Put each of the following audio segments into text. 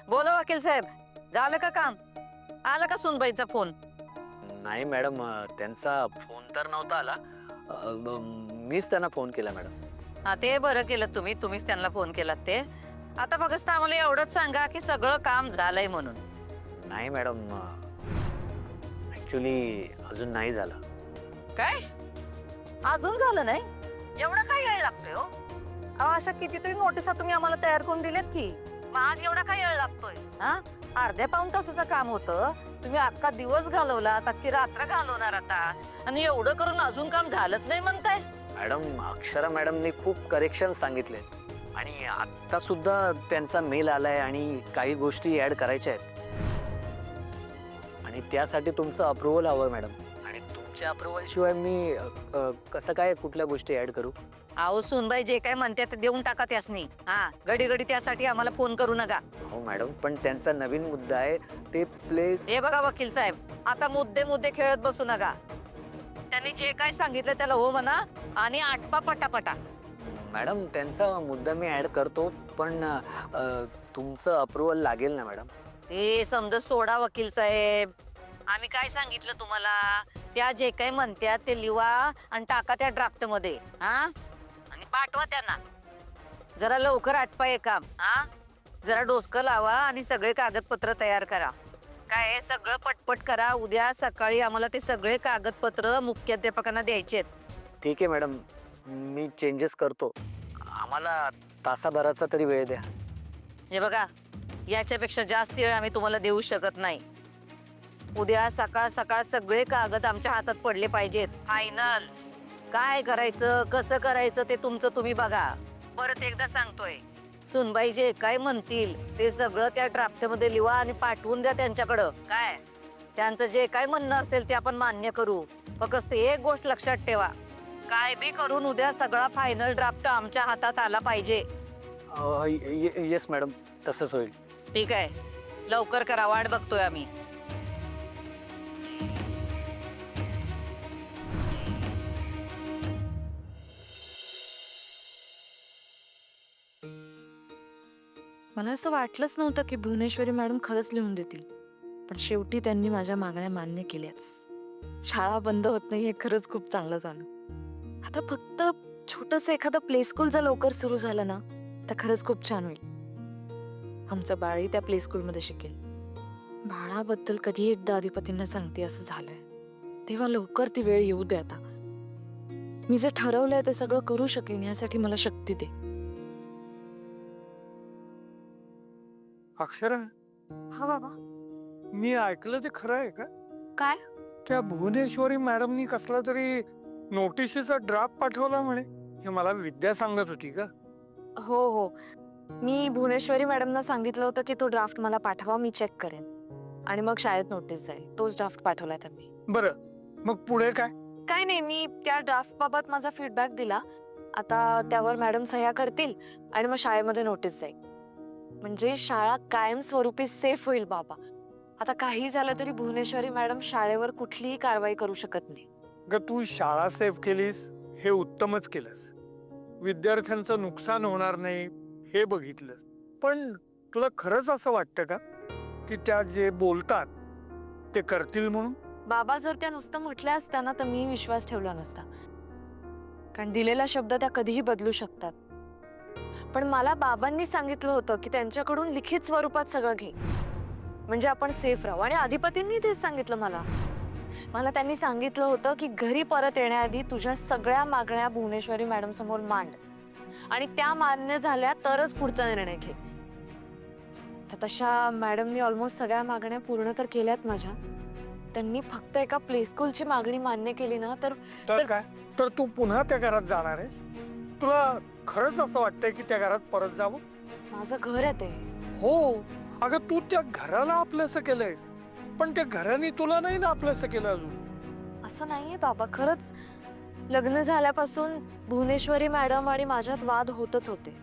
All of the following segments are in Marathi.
बोला वकील साहेब, झालं का काम? आला का सुनबाईचा फोन? नाही मॅडम, त्यांचा फोन तर नव्हता आला. मीच त्यांना फोन केला मॅडम. हा, ते बरं केलं तुम्हीच त्यांना फोन केलात ते. आता फक्त आम्हाला एवढंच सांगा की सगळं काम झालंय म्हणून. नाही मॅडम, ऍक्च्युली अजून नाही झालं. काय? अजून झालं नाही? एवढा काय वेळ लागतोय हो? अहो, अशा कितीतरी नोटिसा तुम्ही आम्हाला तयार करून दिलेत की. मग आज एवढा काय वेळ लागतोय? हा, अर्ध्या पाऊण तासाचं काम होतं. तुम्ही अख्खा दिवस घालवला, अख्खी रात्र घालवणार आता, आणि एवढं करून अजून काम झालंच नाही म्हणताय? मॅडम, अक्षरा मॅडमनी खूप करेक्शन सांगितले आणि आता सुद्धा त्यांचा मेल आलाय आणि काही गोष्टी ऍड करायच्या आहेत आणि त्यासाठी तुमचं अप्रुव्हल हवं मॅडम. आणि तुमच्या अप्रुव्हल शिवाय मी कसं काय कुठल्या गोष्टी ऍड करू? अहो सुनबाई जे काय म्हणते ते देऊन टाका त्यासनी. हा, घडी घडी त्यासाठी आम्हाला फोन करू नका. हो मॅडम, पण त्यांचा नवीन मुद्दा आहे ते प्लेस. हे बघा वकील साहेब, आता मुद्दे खेळत बसू नका. त्यांनी जे काय सांगितलं त्याला हो म्हणा आणि आटपा पटापटा. मॅडम, त्यांचा मुद्दा मी ऍड करतो, पण तुमचं अप्रुव्हल लागेल ना मॅडम? ते समजा सोडा वकील साहेब. आम्ही काय सांगितलं तुम्हाला? त्या जे काय म्हणत्यात ते लिवा आणि टाका त्या ड्राफ्ट मध्ये. हा, आणि पाठवा त्यांना. जरा लवकर आटपा हे काम. हा, जरा डोसकं लावा आणि सगळे कागदपत्र तयार करा. काय आहे, सगळं पटपट करा. उद्या सकाळी आम्हाला ते सगळे कागदपत्र मुख्याध्यापकांना द्यायचे आहेत. ठीक आहे मॅडम, मी चेंजेस करतो. आम्हाला तासाभराचा तरी वेळ द्या. हे बघा, याच्यापेक्षा जास्त वेळ आम्ही तुम्हाला देऊ शकत नाही. उद्या सकाळ सकाळ सगळे कागद आमच्या हातात पडले पाहिजेत. फायनल काय करायचं, कसं करायचं ते तुमचं तुम्ही बघा. परत एकदा सांगतोय, सुनबाई जे काय म्हणतील ते सगळं त्या ड्राफ्ट मध्ये लिहा आणि पाठवून द्या त्यांच्याकडं. काय त्यांचं जे काय म्हणणं असेल ते आपण मान्य करू. फक्त एक गोष्ट लक्षात ठेवा, काय बी करून उद्या सगळा फायनल ड्राफ्ट आमच्या हातात आला पाहिजे. येस मॅडम, तसंच होईल. ठीक आहे, लवकर करा, वाट बघतोय आम्ही. मला असं वाटलंच नव्हतं की भुवनेश्वरी मॅडम खरंच लिहून देतील, पण शेवटी त्यांनी माझ्या मागण्या मान्य केल्याच. शाळा बंद होत नाही हे खरंच खूप चांगलं झालं. आता फक्त छोटंसं एखादं प्ले स्कूल जर लवकर सुरू झालं ना तर खरंच खूप छान होईल. आमचं बाळही त्या प्ले स्कूलमध्ये शिकेल. बाळाबद्दल कधी एकदा अधिपतींना सांगते असं झालंय, तेव्हा लवकर ती वेळ येऊ दे. आता मी जे ठरवलंय ते सगळं करू शकेन यासाठी मला शक्ती दे. अक्षरा, हा बाबा. मी ऐकलं ते खरं आहे का? काय? त्या भुवनेश्वरी मॅडमनी कसला तरी नोटिशीचा ड्राफ्ट पाठवला म्हणे. हे मला विद्या सांगत होती का? हो हो, मी भुवनेश्वरी मॅडमना सांगितलं होतं की तो ड्राफ्ट मला पाठवा, मी चेक करेन आणि मग शाळेत नोटीस जाईल. तोच ड्राफ्ट पाठवलाय त्यांनी. बरं, मग पुढे काय? काय नाही, मी त्या ड्राफ्ट बाबत माझा फीडबॅक दिला. आता त्यावर मॅडम सह्या करतील आणि मग शाळेमध्ये नोटीस जाईल. म्हणजे शाळा कायमस्वरूपी सेफ होईल बाबा. आता काही झालं तरी भुवनेश्वरी मॅडम शाळेवर कुठलीही कारवाई करू शकत नाही. ग तू शाळा सेफ केलीस हे उत्तमच केलंस. विद्यार्थ्यांचं नुकसान होणार नाही हे बघितलंस. पण तुला खरंच असं वाटतं का की त्या जे बोलतात ते करतील म्हणून? बाबा जर त्या नुसतं म्हटल्या असत्या ना तर मी विश्वास ठेवला नसता, कारण दिलेला शब्द त्या कधीही बदलू शकतात. पण मला बाबांनी सांगितलं होतं की त्यांच्याकडून लिखित स्वरूपात सगळं घे, म्हणजे आपण सेफ राहू. आणि अधिपतींनी तेच सांगितलं मला. त्यांनी सांगितलं होतं की घरी परत येण्याआधी तुझ्या सगळ्या मागण्या भुवनेश्वरी मॅडम समोर मांड आणि त्या मान्य झाल्या तरच पुढचा निर्णय घे. तर तशा मॅडमनी ऑलमोस्ट सगळ्या मागण्या पूर्ण तर केल्यात माझ्या. त्यांनी फक्त एका प्ले स्कूलची मागणी मान्य केली ना तर काय तर तू पुन्हा त्या घरात जाणार आहेस? तुला खरंच असं वाटतंय की त्या घरात परत जावं? माझं घर आहे ते. हो, अगं तू त्या घराला आपलंसं केलंयस, पण त्या घराने तुला नाही ना आपलंसं केलं अजून. असं नाहीये बाबा, खरंच लग्न झाल्यापासून भुवनेश्वरी मॅडम आणि माझ्यात वाद होतच होते.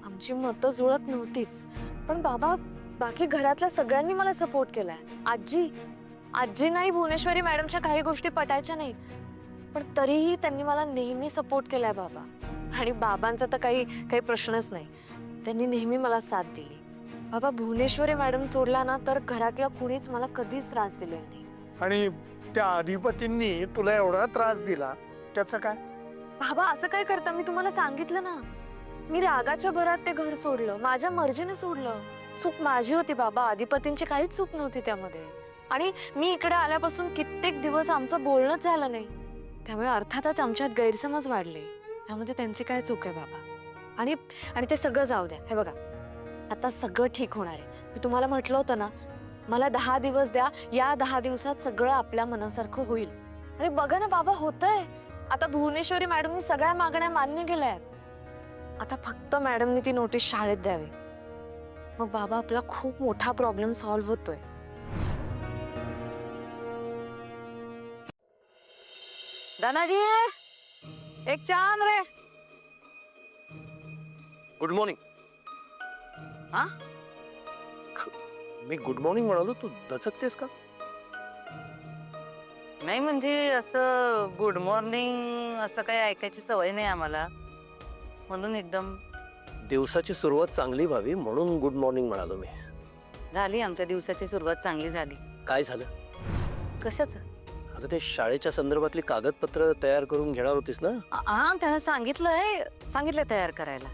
आमची मतं जुळत नव्हतीच, पण बाबा बाकी घरातल्या सगळ्यांनी मला सपोर्ट केलाय. आजी नाही भुवनेश्वरी मॅडमच्या काही गोष्टी पटायच्या नाही, पण तरीही त्यांनी मला नेहमी सपोर्ट केलाय बाबा. आणि बाबांचा तर काही प्रश्नच नाही, त्यांनी नेहमी मला साथ दिली. बाबा भुवनेश्वरी मॅडम सोडला ना तर घरातल्या कुणीच मला कधीच त्रास दिलेला नाही. आणि त्या अधिपतींनी तुला एवढा त्रास दिला त्याचं काय? बाबा असं काय करता, मी तुम्हाला सांगितलं ना, मी रागाच्या भरात ते घर सोडलं, माझ्या मर्जीने सोडलं. चूक माझी होती बाबा, अधिपतींची काहीच चूक नव्हती त्यामध्ये. आणि मी इकडे आल्यापासून कित्येक दिवस आमचं बोलणंच झालं नाही, त्यामुळे अर्थातच आमच्यात गैरसमज वाढले. यामध्ये त्यांची काय चूक आहे बाबा? आणि आणि ते सगळं जाऊ द्या. हे बघा, आता सगळं ठीक होणार आहे. मी तुम्हाला म्हटलं होतं ना, मला 10 दिवस द्या, या 10 दिवसात सगळं आपल्या मनासारखं होईल. आणि बघा ना बाबा, होतंय. आता भुवनेश्वरी मॅडमनी सगळ्या मागण्या मान्य केल्या आहेत. आता फक्त मॅडमनी ती नोटीस शाळेत द्यावी, मग बाबा आपला खूप मोठा प्रॉब्लेम सॉल्व्ह होतोय. धनाजी, एक छान रे. Good morning. हा? मी गुड मॉर्निंग म्हणालो, तू दचकतेस का? नाही म्हणजे असं गुड मॉर्निंग असं काही ऐकायची सवय नाही आम्हाला, म्हणून एकदम. दिवसाची सुरुवात चांगली व्हावी म्हणून गुड मॉर्निंग म्हणालो मी. झाली आमच्या दिवसाची सुरुवात चांगली झाली. काय झालं? कशाचं? अगं ते शाळेच्या संदर्भातली कागदपत्र तयार करून घेणार होतीस ना? हा, त्यानं सांगितलंय तयार करायला.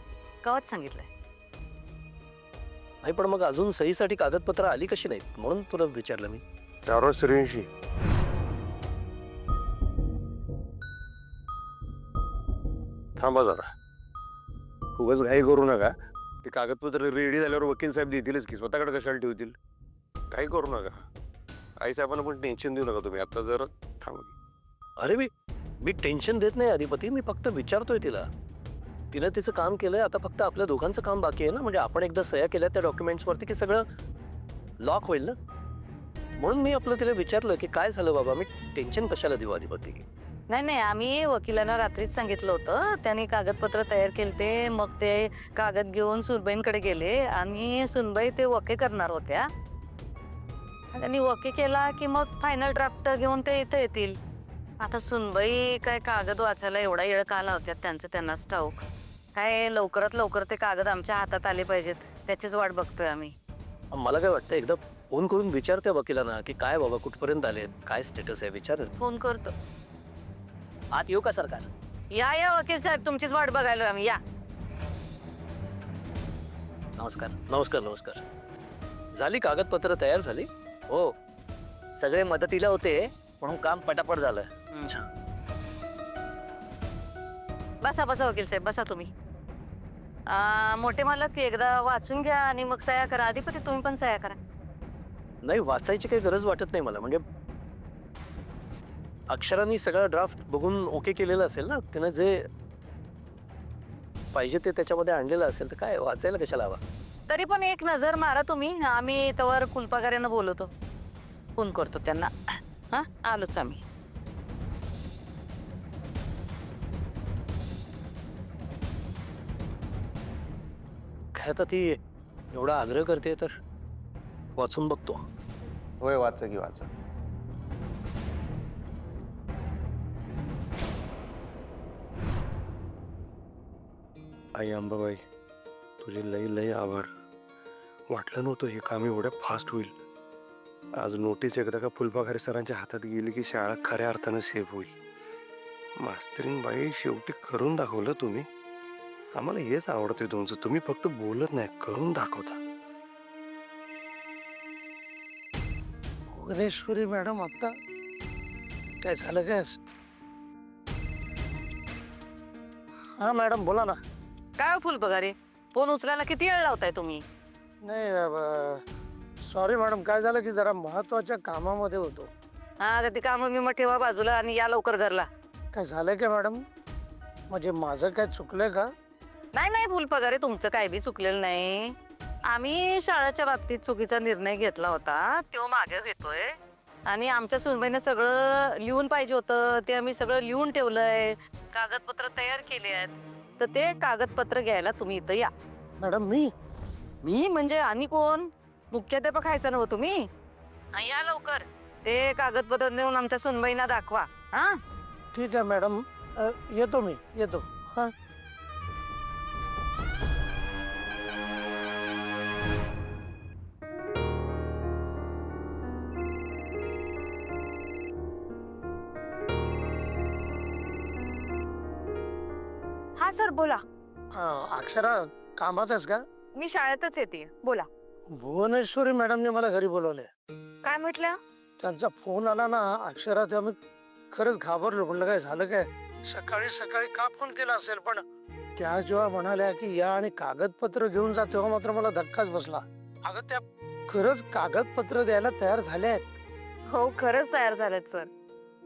कवाच सांगितलंय. नाही पण मग अजून सहीसाठी कागदपत्र आली कशी नाहीत म्हणून तुला विचारलं मी. चारो सूर्यवंशी, थांबा जरा. उगाच घाई करू नका. ते कागदपत्र रेडी झाल्यावर वकील साहेब देतीलच की, स्वतःकडे कशाला ठेवतील. काही करू नका. आई साहेबांना पण टेन्शन देऊ नका तुम्ही. आता जरा थांबा. अरे मी टेन्शन देत नाही अधिपती, मी फक्त विचारतोय तिला. तिनं तिचं काम केलंय, आता फक्त आपल्या दोघांचं काम बाकी आहे ना. म्हणजे आपण एकदा सह्या केल्या त्या डॉक्युमेंट्सवरती की सगळं लॉक होईल ना. म्हणून मी आपलं तिला विचारलं की काय झालं बाबा, मी टेन्शन कशाला देऊ अधिपती. नाही, आम्ही वकिलांना रात्रीच सांगितलं होतं. त्यांनी कागदपत्र तयार केलते. मग ते कागद घेऊन सुनबाईंकडे गेले आणि सुनबाई ते वके करणार होत्या. त्यांनी वके केला की मग फायनल ड्राफ्ट घेऊन ते इथं येतील. आता सुनबाई काय कागद वाचायला एवढा वेळ का लावतात त्यांचं त्यांनाच ठाऊक. काय लवकरात लवकर ते कागद आमच्या हातात आले पाहिजेत, त्याचीच वाट बघतोय आम्ही. मला काय वाटतं एकदा फोन करून विचारते वकिलांना की काय बाबा कुठपर्यंत आलेत, काय स्टेटस आहे, विचार. फोन करतो. आत येऊ का सरकार? या वकील साहेब, तुमचीच वाट बघायलो आम्ही. या. नमस्कार. नमस्कार नमस्कार. झाली कागदपत्र तयार झाली? हो, सगळे मदतीला होते म्हणून काम पटापट झालं. बसा वकील साहेब, बसा तुम्ही. मोठे मालक एकदा वाचून घ्या आणि मग सह्या करा. अधिपती तुम्ही पण सह्या करा. नाही, वाचायची काही गरज वाटत नाही मला. म्हणजे अक्षरांनी सगळा ड्राफ्ट बघून ओके केलेलं असेल ना, त्यानं जे पाहिजे ते त्याच्यामध्ये आणलेलं असेल तर काय वाचायला कशाला हवा. तरी पण एक नजर मारा तुम्ही. आम्ही तवर फुलपगाऱ्यांना बोलवतो, फोन करतो त्यांना. हा, आलोच आम्ही. काय आता ती एवढा आग्रह करते तर वाचून बघतो. होय, वाचा की वाचा. आई अंबाबाई, तुझे लई लई आभार. वाटलं नव्हतं हे काम एवढ्या फास्ट होईल. आज नोटीस एकदा का फुलपाखरे सरांच्या हातात गेली की शाळा खऱ्या अर्थानं सेफ होईल. मास्तरीन बाई, शेवटी करून दाखवलं तुम्ही. आम्हाला हेच आवडतंय तुमचं. तुम्ही फक्त बोलत नाही, करून दाखवता. भुवनेश्वरी मॅडम, आता काय झालं काय? हा मॅडम, बोला ना. काय फुलपगारे, फोन उचलायला किती वेळ लावताय तुम्ही? नाही, सॉरी मॅडम, काय झालं की जरा महत्वाच्या कामामध्ये होतो. हा, ते काम मी मग ठेवा बाजूला आणि या लवकर घरला. काय झालंय का मॅडम? म्हणजे माझं काय चुकलंय का? नाही फुलपगारे, तुमचं काय बी चुकलेलं नाही. आम्ही शाळेच्या बाबतीत चुकीचा निर्णय घेतला होता, तो मागे घेतोय. आणि आमच्या सुनबाईने सगळं लिहून पाहिजे होतं, ते आम्ही सगळं लिहून ठेवलंय. कागदपत्र तयार केले आहेत, तर ते कागदपत्र घ्यायला तुम्ही इथं या. मॅडम, मी म्हणजे आणि कोण? मुख्याध्यापक खायचा नव्हतं तुम्ही? या लवकर, ते कागदपत्र नेऊन आमच्या सुनबाईंना दाखवा. हा, ठीक आहे मॅडम, येतो मी, येतो. हा. सर बोला. अक्षरा कामात आहेस का? मी शाळेतच येते, बोला. भुवनेश्वरी मॅडमने मला घरी बोलवले. काय म्हटल्या? त्यांचा फोन आला ना अक्षरा, तेव्हा मी खरंच घाबरलो. म्हणलं काय झालं काय? सकाळी सकाळी का फोन केला असेल, पण त्या जेव्हा म्हणाल्या की या आणि कागदपत्र घेऊन जा, तेव्हा मात्र मला धक्काच बसला. अगं त्या खरंच कागदपत्र द्यायला तयार झाल्या आहेत. हो, खरंच तयार झालेत सर.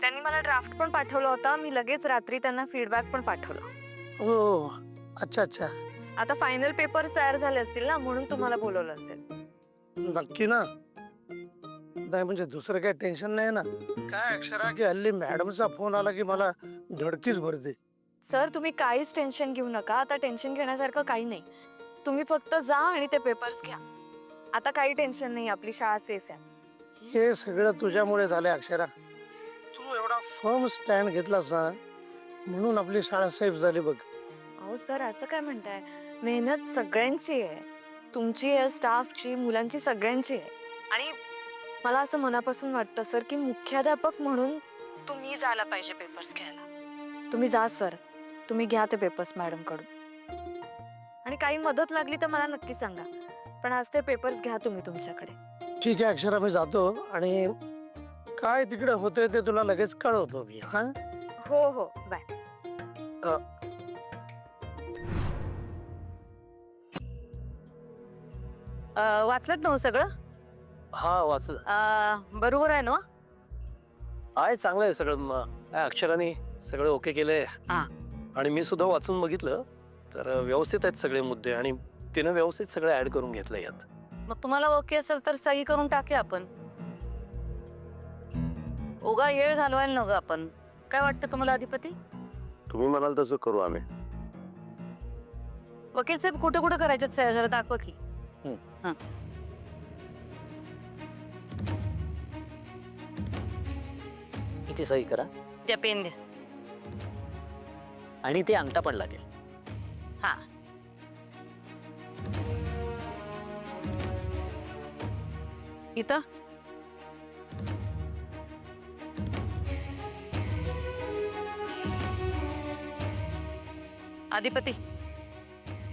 त्यांनी मला ड्राफ्ट पण पाठवला होता. मी लगेच रात्री त्यांना फीडबॅक पण पाठवला. हो, अच्छा अच्छा. आता फायनल पेपर्स तयार झाले असतील ना, म्हणून तुम्हाला बोलवलं असेल. नक्की ना? नाही म्हणजे दुसरं काही टेन्शन नाही ना? काय अक्षरा की हल्ली मॅडमचा फोन आला की मला धडकीच भरते. सर तुम्ही काहीच टेन्शन घेऊ नका. आता टेन्शन घेण्यासारखं काही नाही. तुम्ही फक्त जा आणि ते पेपर्स घ्या. आता काही टेन्शन नाही, आपली शाळा सेफ आहे. हे सगळं तुझ्यामुळे झालंय अक्षरा. तू एवढा फर्म स्टँड घेतलास ना, म्हणून आपली शाळा सेफ झाली बघ. अहो सर, असं काय म्हणताय? मेहनत सगळ्यांची आहे, तुमची आहे, स्टाफची, मुलांची, सगळ्यांची आहे. आणि मला असं मनापासून वाटतं सर की मुख्याध्यापक म्हणून तुम्ही जायला पाहिजे पेपर्स घ्यायला. तुम्ही जा सर, तुम्ही घ्या ते पेपर्स मॅडम कडून. आणि काही मदत लागली तर मला नक्की सांगा, पण आज ते पेपर्स घ्या तुम्ही तुमच्याकडे. ठीक आहे अक्षरा, मी जातो आणि काय तिकडे होतंय ते तुला लगेच कळवतो मी. हा हो हो, बाय. वाचलत ना हो सगळं? हा वाचलं बरोबर आहे ना? आहे, चांगलं आहे सगळं. अक्षराने सगळं ओके केलंय. हा. आणि मी सुद्धा वाचून बघितलं तर व्यवस्थित आहेत सगळे मुद्दे आणि तिनं व्यवस्थित सगळं ऍड करून घेतलं यात. मग तुम्हाला ओके असेल तर सही करून टाके आपण. उगा येळ घालवायला नको आपण. काय वाटतं तुम्हाला अधिपती? तुम्ही म्हणाल तसं करू आम्ही. वकील साहेब कुठे कुठे करायच्यात सह्या जरा दाखवा की. इथे सही करा त्या पेन द्या. आणि ते अंगठा पण लागेल. हा. इथं अधिपती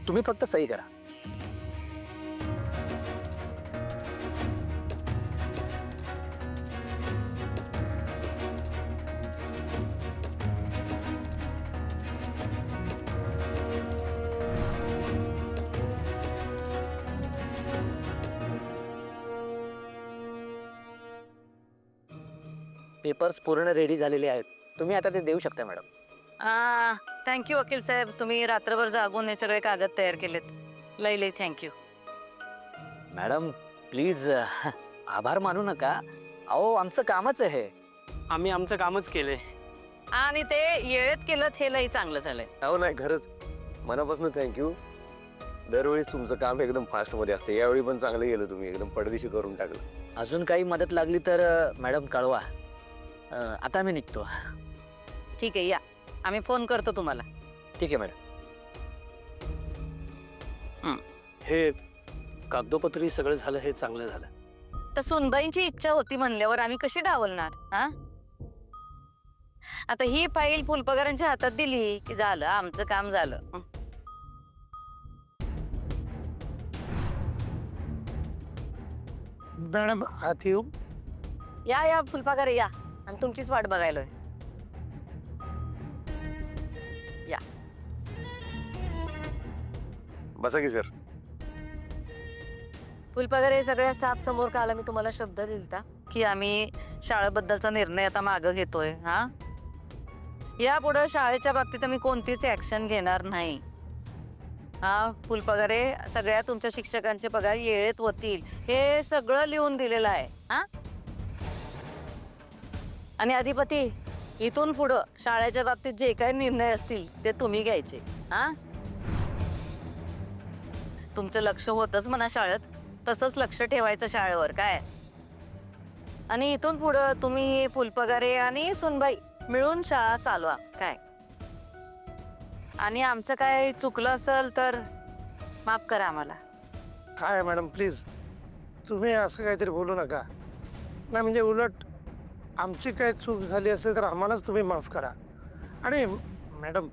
तुम्ही फक्त सही करा. पेपर्स पूर्ण रेडी झालेले आहेत. तुम्ही आता ते देऊ शकता मॅडम. थँक्यू वकील साहेब, तुम्ही रात्रभर जागून हे सगळे कागद तयार केलेत. लई लई थँक्यू. मॅडम प्लीज आभार मानू नका. अहो आमचं कामच आहे. आम्ही आमचं कामच केलंय. आणि ते येळेत केलं हे लई चांगलं झालंय. हो नाही, खरंच मनापासून थँक्यू. दरवेळेस तुमचं काम एकदम फास्टमध्ये असतं, यावेळी पण चांगलं गेलं. तुम्ही एकदम पडदिशी करून टाकलं. अजून काही मदत लागली तर मॅडम कळवा. आता मी निघतो. ठीक आहे, या. आम्ही फोन करतो तुम्हाला. ठीक आहे मॅडम. हे कागदोपत्री सगळं झालं हे चांगलं झालं. तर सुनबाईंची इच्छा होती म्हणल्यावर आम्ही कशी डावलणार? हा, आता ही फाईल फुलपगारांच्या हातात दिली की झालं, आमचं काम झालं. मॅडम आत येऊ? या या फुलपगारे या. आणि तुमचीच वाट बघायलोय. या. बसा की सर. फुलपगारे, सगळ्या स्टाफ समोर काल मी तुम्हाला शब्द दिलता की आम्ही शाळेबद्दलचा निर्णय आता मागं घेतोय. हा, यापुढे शाळेच्या बाबतीत आम्ही कोणतीच ऍक्शन घेणार नाही. हा फुलपगारे, सगळ्या तुमच्या शिक्षकांचे पगार येळेत होतील हे सगळं लिहून दिलेलं आहे. हा, आणि अधिपती, इथून पुढं शाळेच्या बाबतीत जे काही निर्णय असतील ते तुम्ही घ्यायचे. हा, तुमचं लक्ष होतच म्हणा शाळेत, तसंच लक्ष ठेवायचं शाळेवर. काय, आणि इथून पुढं तुम्ही फुलपगारे आणि सुनबाई मिळून शाळा चालवा. काय, आणि आमचं काय चुकलं असेल तर माफ करा आम्हाला. काय मॅडम प्लीज, तुम्ही असं काहीतरी बोलू नका. नाही म्हणजे उलट आमची काय चूक झाली असेल तर आम्हालाच तुम्ही माफ करा. आणि मॅडम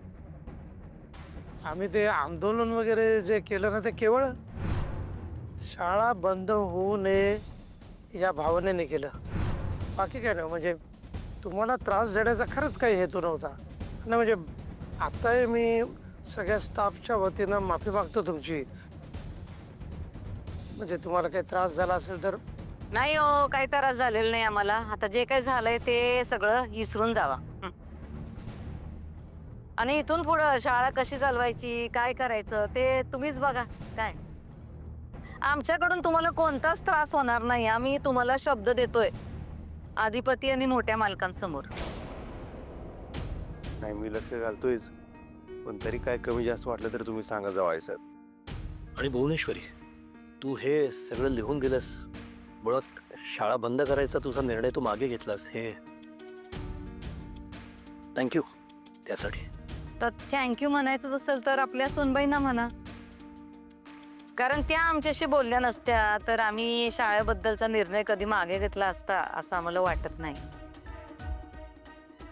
आम्ही ते आंदोलन वगैरे जे केलं ना ते केवळ शाळा बंद होऊ नये या भावनेने केलं. बाकी काय नाही. म्हणजे तुम्हाला त्रास देण्याचा खरंच काही हेतू नव्हता. नाही म्हणजे आत्ताही मी सगळ्या स्टाफच्या वतीनं माफी मागतो तुमची. म्हणजे तुम्हाला काही त्रास झाला असेल तर. नाही हो, काही त्रास झालेला नाही आम्हाला. आता जे काही झालंय ते सगळं विसरून जावा. आणि इथून पुढं शाळा कशी चालवायची, काय करायचं ते तुम्हीच बघा. काय आमच्याकडून तुम्हाला कोणताच त्रास होणार नाही. आम्ही तुम्हाला शब्द देतोय अधिपती आणि मोठ्या मालकांसमोर. नाही मी लक्ष घालतोयच, पण तरी काय कमी जास्त वाटलं तर तुम्ही सांगा जाऊ आहे साहेब. आणि भुवनेश्वरी, तू हे सगळं लिहून दिलंस, मुळात शाळा बंद करायचा तुझा निर्णय तू मागे घेतलास, हे थँक्यू त्यासाठी. तर थँक्यू म्हणायचं असेल तर आपल्या सोनबाईंना म्हणा, कारण त्या आमच्याशी बोलल्या नसत्या तर आम्ही शाळेबद्दलचा निर्णय कधी मागे घेतला असता असं आम्हाला वाटत नाही.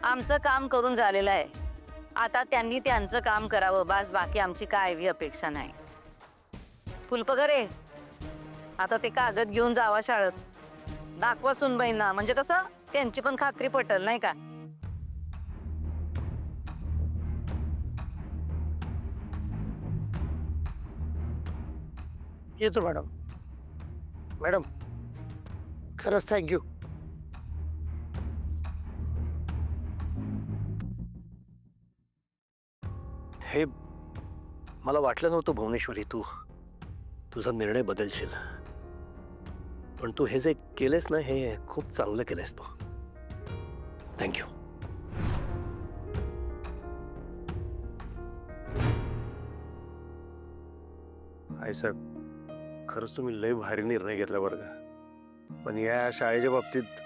आमचं काम करून झालेलं आहे. आता त्यांनी त्यांचं काम करावं, बास. बाकी आमची काय अपेक्षा नाही. फुलपगरे, आता ते कागद घेऊन जावा शाळेत, दाखवा सुनबाईंना. म्हणजे कसं त्यांची पण खात्री पटल, नाही का? येतो मॅडम. मॅडम खरंच थँक्यू. हे मला वाटलं नव्हतं भुवनेश्वरी, तू तुझा निर्णय बदलशील. पण तू हे जे केलेस ना, हे खूप चांगलं केलंस तू. थँक्यू. आहे साहेब, खरंच तुम्ही लय भारी निर्णय घेतला बरं का. पण या शाळेच्या बाबतीत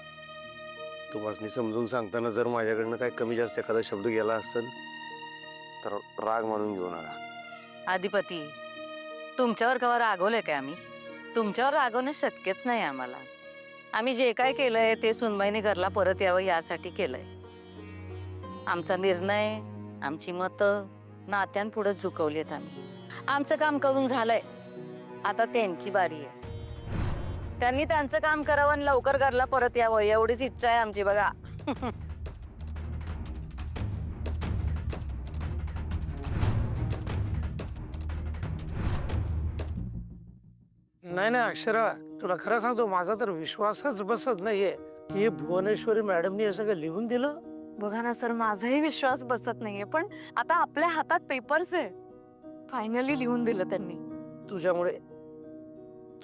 तुम्हाला समजून सांगताना जर माझ्याकडनं काय कमी जास्त एखादा शब्द गेला असेल तर राग मानून घेऊ नका. अधिपती, तुमच्यावर केव्हा रागवलंय काय आम्ही? तुमच्यावर रागवणं शक्यच नाही आम्हाला. आम्ही जे काय केलंय ते सुनबाईने घरला परत यावं यासाठी केलंय. आमचा निर्णय, आमची मतं नात्यांपुढे झुकवलीत आम्ही. आमचं काम करून झालंय, आता त्यांची बारी आहे. त्यांनी त्यांचं काम करावं आणि लवकर घरला परत यावं एवढीच इच्छा आहे आमची, बघा. नाही नाही अक्षरा, तुला खरं सांगतो, माझा तर विश्वासच बसत नाहीये की भुवनेश्वरी मॅडमनी हे सगळं लिहून दिलं. बघा ना सर, माझाही विश्वास बसत नाहीये, पण आता आपल्या हातात पेपर्स आहे. फायनली लिहून दिलं त्यांनी. तुझ्यामुळे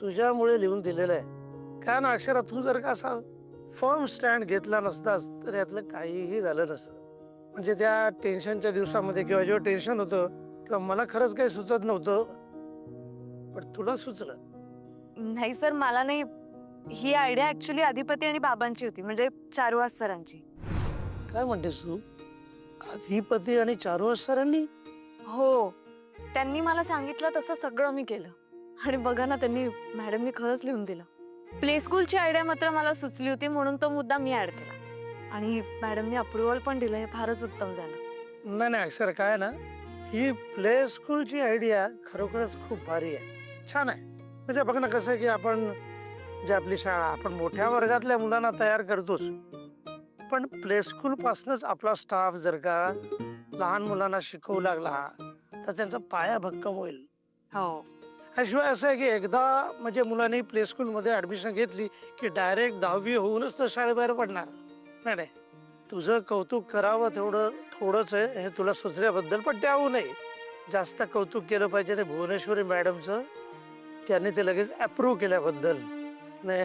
तुझ्यामुळे लिहून दिलेलं आहे. काय ना अक्षरा, तू जर का असा फर्म स्टँड घेतला नसतास तर यातलं काहीही झालं नसतं. म्हणजे त्या टेन्शनच्या दिवसामध्ये किंवा जेव्हा टेन्शन होतं तेव्हा मला खरंच काही सुचत नव्हतं, पण तुला सुचलं. नाही सर, मला नाही. ही आयडिया ऍक्च्युली अधिपती आणि बाबांची होती, म्हणजे चारुहास सरांची. काय म्हणतेस तू? अधिपती आणि चारुहास सरांनी? हो, त्यांनी मला सांगितलं तसं सगळं मी केलं. आणि बघा ना, त्यांनी मॅडमनी खरंच लिहून दिलं. प्ले स्कूलची आयडिया मात्र मला सुचली होती म्हणून तो मुद्दा मी ऍड केला. आणि मॅडमनी अप्रुव्हल पण दिलं. हे फारच उत्तम झालं. नाही नाही अक्षर, काय ना, ही प्ले स्कूलची आयडिया खरोखरच खूप भारी आहे, छान आहे. म्हणजे बघ ना, कसं आहे की आपण जे आपली शाळा, आपण मोठ्या वर्गातल्या मुलांना तयार करतोच, पण प्ले स्कूल पासूनच आपला स्टाफ जर का लहान मुलांना शिकवू लागला तर त्यांचा पाया भक्कम होईल. हो, शिवाय असं आहे की एकदा म्हणजे मुलांनी प्ले स्कूलमध्ये ऍडमिशन घेतली की डायरेक्ट 10वी होऊनच तर शाळेबाहेर पडणार. नाही नाही, तुझं कौतुक करावं तेवढं थोडंच आहे हे तुला सुचल्याबद्दल, पण त्याहून नाही जास्त कौतुक केलं पाहिजे ते भुवनेश्वरी मॅडमचं. त्यांनी ते लगेच अप्रूव्ह केल्याबद्दल. नाही,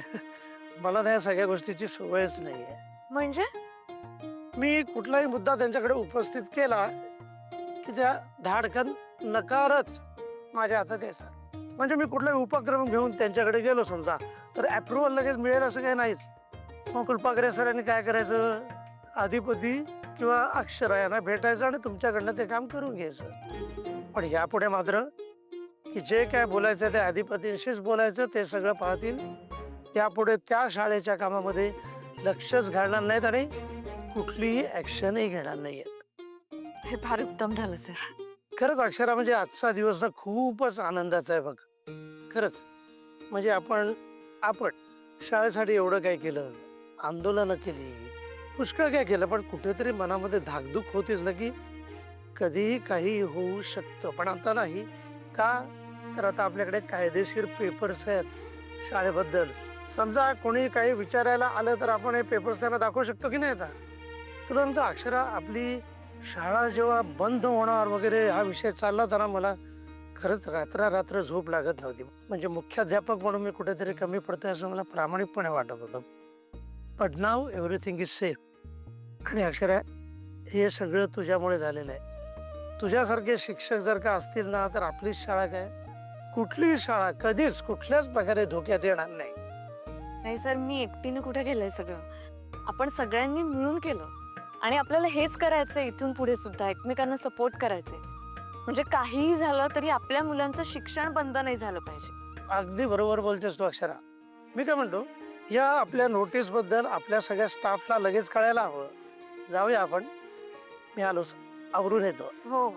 मला नाही सगळ्या गोष्टीची सवयच नाही आहे. म्हणजे मी कुठलाही मुद्दा त्यांच्याकडे उपस्थित केला की त्या धाडकन नकारच माझ्या हातात यायचा. म्हणजे मी कुठलाही उपक्रम घेऊन त्यांच्याकडे गेलो समजा तर अप्रुव्हल लगेच मिळेल असं काही नाहीच. मग फुलपाखरे सरांनी काय करायचं, अधिपती किंवा अक्षरा यांना भेटायचं आणि तुमच्याकडनं ते काम करून घ्यायचं. पण यापुढे मात्र की जे काय बोलायचं ते अधिपतींशीच बोलायचं, ते सगळं पाहतील. यापुढे त्या शाळेच्या कामामध्ये लक्षच घालणार नाहीत आणि कुठलीही ऍक्शनही घेणार नाहीयेत. हे फार उत्तम झालं सर. खरंच अक्षरा म्हणजे आजचा दिवस ना खूपच आनंदाचा आहे बघ. खरंच म्हणजे आपण शाळेसाठी एवढं काय केलं, आंदोलनं केली, पुष्कळ काय केलं, पण कुठेतरी मनामध्ये धाकधूक होतीच ना की कधीही काही होऊ शकतं. पण आता नाही का, तर आता आपल्याकडे कायदेशीर पेपर्स आहेत शाळेबद्दल. समजा कोणी काही विचारायला आलं तर आपण हे पेपर्स त्यांना दाखवू शकतो की नाही. आता तुरंत अक्षरा आपली शाळा जेव्हा बंद होणार वगैरे हा विषय चालला होता ना, मला खरंच रात्र झोप लागत नव्हती. म्हणजे मुख्याध्यापक म्हणून मी कुठेतरी कमी पडतोय असं मला प्रामाणिकपणे वाटत होतं. But now everything is safe. आणि अक्षरा हे सगळं तुझ्यामुळे झालेलं आहे. तुझ्यासारखे शिक्षक जर का असतील ना, तर आपली शाळा काय, कुठलीही शाळा कधीच कुठल्याच प्रकारे धोक्यात येणार नाही. नाही सर, मी एकटीने कुठे केलंय सगळं. आपण सगळ्यांनी मिळून केलं आणि आपल्याला हेच करायचंय इथून पुढे सुद्धा, एकमेकांना सपोर्ट करायचंय. म्हणजे काहीही झालं तरी आपल्या मुलांचं शिक्षण बंद नाही झालं पाहिजे. अगदी बरोबर बोलतेस तू अक्षरा. मी काय म्हणतो, या आपल्या नोटीस बद्दल आपल्या सगळ्या स्टाफला लगेच कळायला हवं. जाऊया आपण. मी आलोच, आवरून येतो. हो.